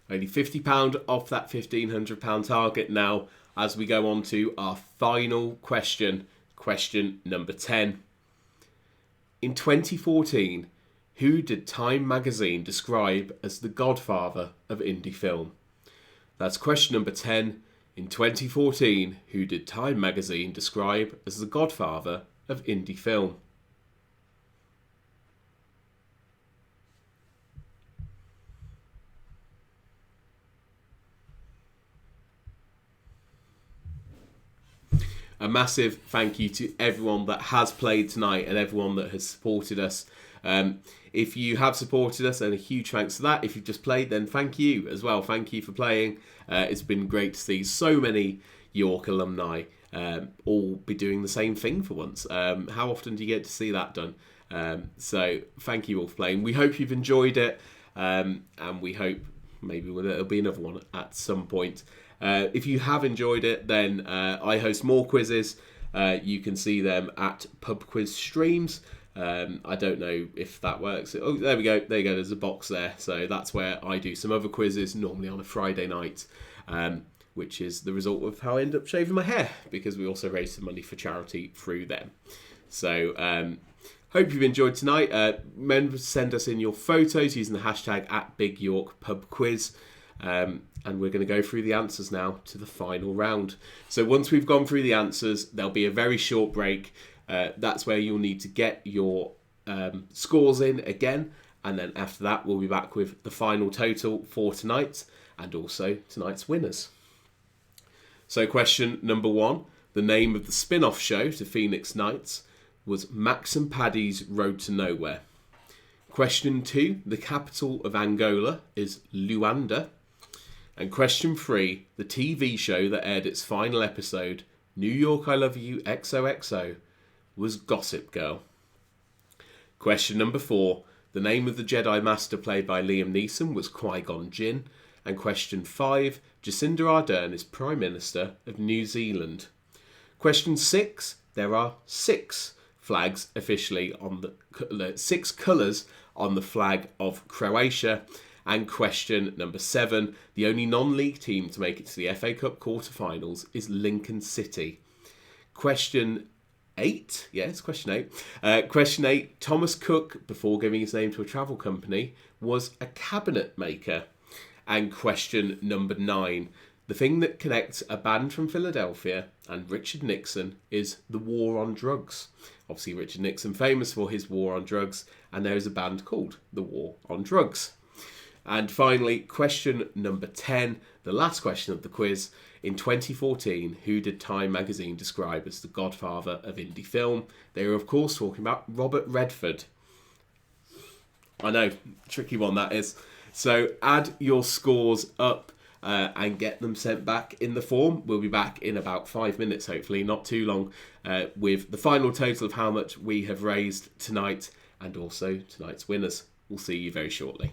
Only £50 off that £1,500 target now as we go on to our final question, question number 10. In 2014, who did Time magazine describe as the godfather of indie film? That's question number 10. In 2014, who did Time magazine describe as the godfather of indie film? A massive thank you to everyone that has played tonight and everyone that has supported us. If you have supported us, then a huge thanks for that. If you've just played, then thank you as well. Thank you for playing. It's been great to see so many York alumni all be doing the same thing for once. How often do you get to see that done? So thank you all for playing. We hope you've enjoyed it, and we hope maybe there'll be another one at some point. If you have enjoyed it, then I host more quizzes. You can see them at Pub Quiz Streams. I don't know if that works. Oh, there we go. There you go. There's a box there. So that's where I do some other quizzes, normally on a Friday night, which is the result of how I end up shaving my hair, because we also raise some money for charity through them. So hope you've enjoyed tonight. Remember to send us in your photos using the hashtag @BigYorkPubQuiz. And we're going to go through the answers now to the final round. So once we've gone through the answers, there'll be a very short break. That's where you'll need to get your scores in again. And then after that, we'll be back with the final total for tonight and also tonight's winners. So question number 1. The name of the spin-off show to Phoenix Nights was Max and Paddy's Road to Nowhere. Question 2. The capital of Angola is Luanda. And question 3, the TV show that aired its final episode, New York I Love You XOXO, was Gossip Girl. Question number 4, the name of the Jedi Master played by Liam Neeson was Qui-Gon Jinn. And question 5, Jacinda Ardern is Prime Minister of New Zealand. Question 6, there are 6 flags officially on the 6 colours on the flag of Croatia. And question number 7, the only non-league team to make it to the FA Cup quarter-finals is Lincoln City. Question 8, yes, question 8. Question 8, Thomas Cook, before giving his name to a travel company, was a cabinet maker. And question number 9, the thing that connects a band from Philadelphia and Richard Nixon is the war on drugs. Obviously, Richard Nixon famous for his war on drugs, and there is a band called the War on Drugs. And finally, question number 10, the last question of the quiz. In 2014, who did Time magazine describe as the godfather of indie film? They were, of course, talking about Robert Redford. I know, tricky one that is. So add your scores up and get them sent back in the form. We'll be back in about 5 minutes, hopefully, not too long, with the final total of how much we have raised tonight and also tonight's winners. We'll see you very shortly.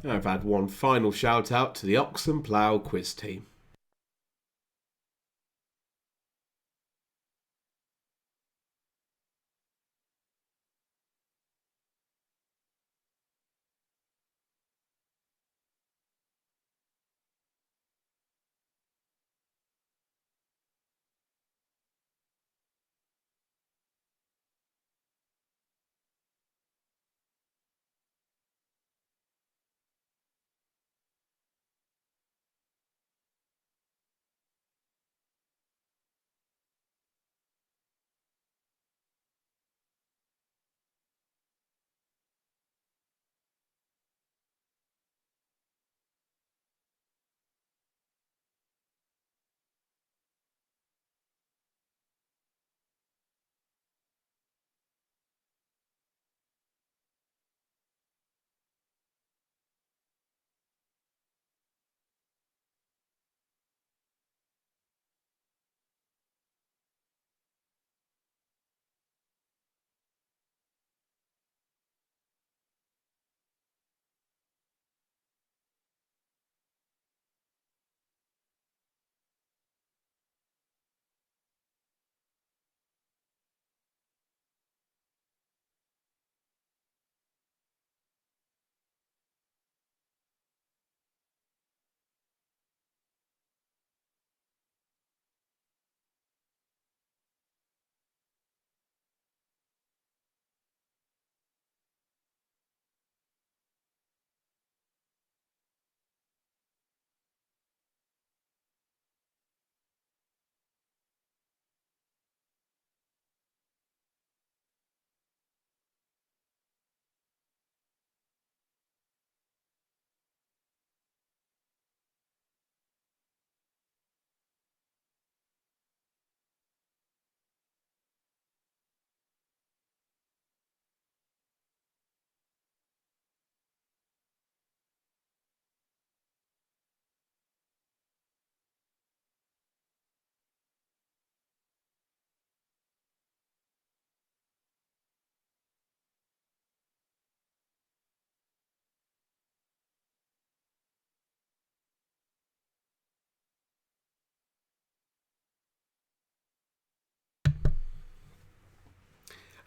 I've had one final shout out to the Ox and Plough quiz team.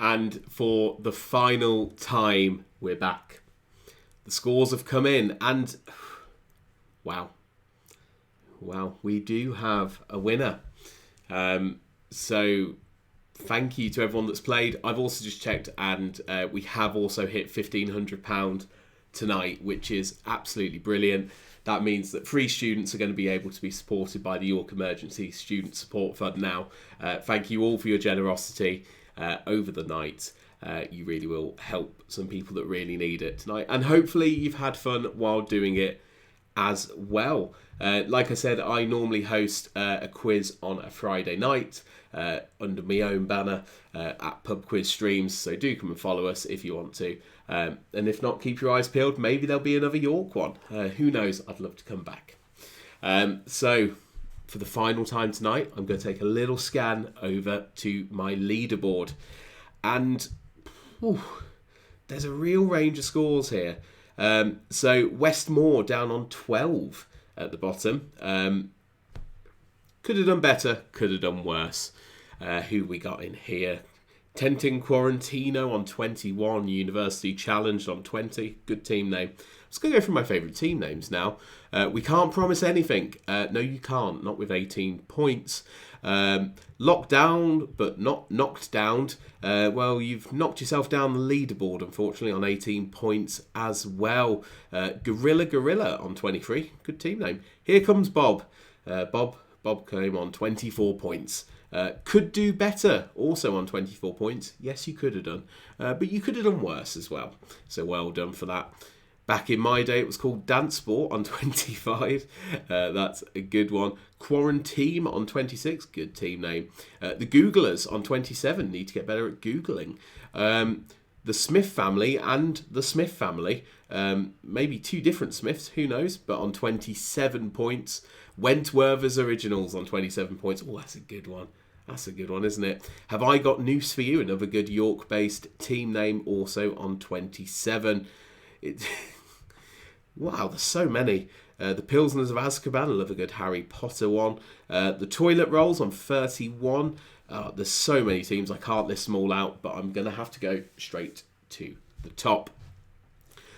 And for the final time, we're back. The scores have come in, and wow, we do have a winner. So thank you to everyone that's played. I've also just checked, and we have also hit £1,500 tonight, which is absolutely brilliant. That means that 3 students are going to be able to be supported by the York Emergency Student Support Fund now. Thank you all for your generosity over the night. You really will help some people that really need it tonight. And hopefully you've had fun while doing it as well. Like I said, I normally host a quiz on a Friday night under my own banner at Pub Quiz Streams. So do come and follow us if you want to. And if not, keep your eyes peeled. Maybe there'll be another York one. Who knows? I'd love to come back. So for the final time tonight, I'm going to take a little scan over to my leaderboard. And there's a real range of scores here. So Westmore down on 12 at the bottom. Could have done better, could have done worse. Who we got in here? Tenting Quarantino on 21, University Challenged on 20. Good team name. I'm just going to go through my favourite team names now. We can't promise anything. No, you can't. Not with 18 points. Locked down, but not knocked down. Well, you've knocked yourself down the leaderboard, unfortunately, on 18 points as well. Gorilla on 23. Good team name. Here comes Bob. Bob came on 24 points. Could do better, also on 24 points. Yes, you could have done. But you could have done worse as well. So well done for that. Back in my day, it was called Dance Sport on 25. That's a good one. Quarantine on 26. Good team name. The Googlers on 27. Need to get better at Googling. The Smith family and the Smith family. Maybe two different Smiths, who knows? But on 27 points. Wentworth's Originals on 27 points. Oh, that's a good one. That's a good one, isn't it? Have I Got News For You? Another good York-based team name, also on 27. Wow, there's so many. The Pilsners of Azkaban, another good Harry Potter one. The Toilet Rolls on 31. There's so many teams, I can't list them all out, but I'm going to have to go straight to the top.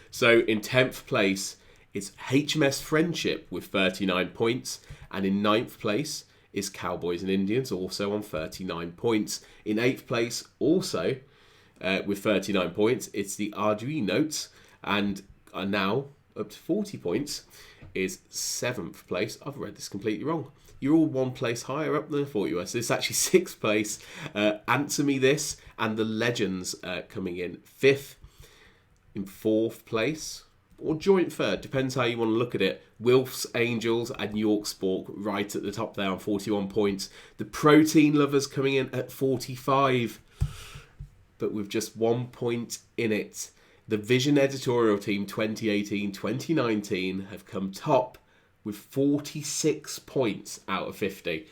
So in 10th place, it's HMS Friendship with 39 points. And in 9th place is Cowboys and Indians, also on 39 points. In 8th place, also with 39 points, it's the Arduinotes. And are now up to 40 points, is 7th place. I've read this completely wrong. You're all one place higher up than I thought you were. So it's actually 6th place. Answer Me This and the Legends coming in 5th. In 4th place, or joint third, depends how you want to look at it. Wilfs, Angels and York Sport right at the top there on 41 points. The Protein Lovers coming in at 45, but with just 1 point in it. The Vision Editorial Team 2018-2019 have come top with 46 points out of 50.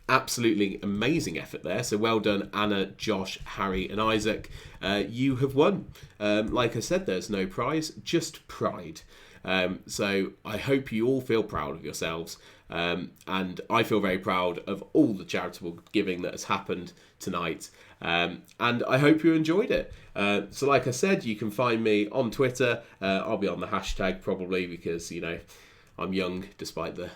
Absolutely amazing effort there. So well done, Anna, Josh, Harry and Isaac. You have won. Like I said, there's no prize, just pride. So I hope you all feel proud of yourselves. And I feel very proud of all the charitable giving that has happened tonight. And I hope you enjoyed it. So like I said, you can find me on Twitter. I'll be on the hashtag probably because, you know, I'm young despite the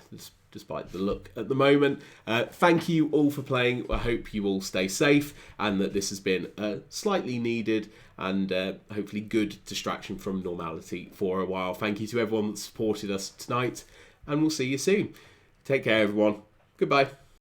look at the moment. Thank you all for playing. I hope you all stay safe and that this has been a slightly needed and hopefully good distraction from normality for a while. Thank you to everyone that supported us tonight and we'll see you soon. Take care everyone. Goodbye.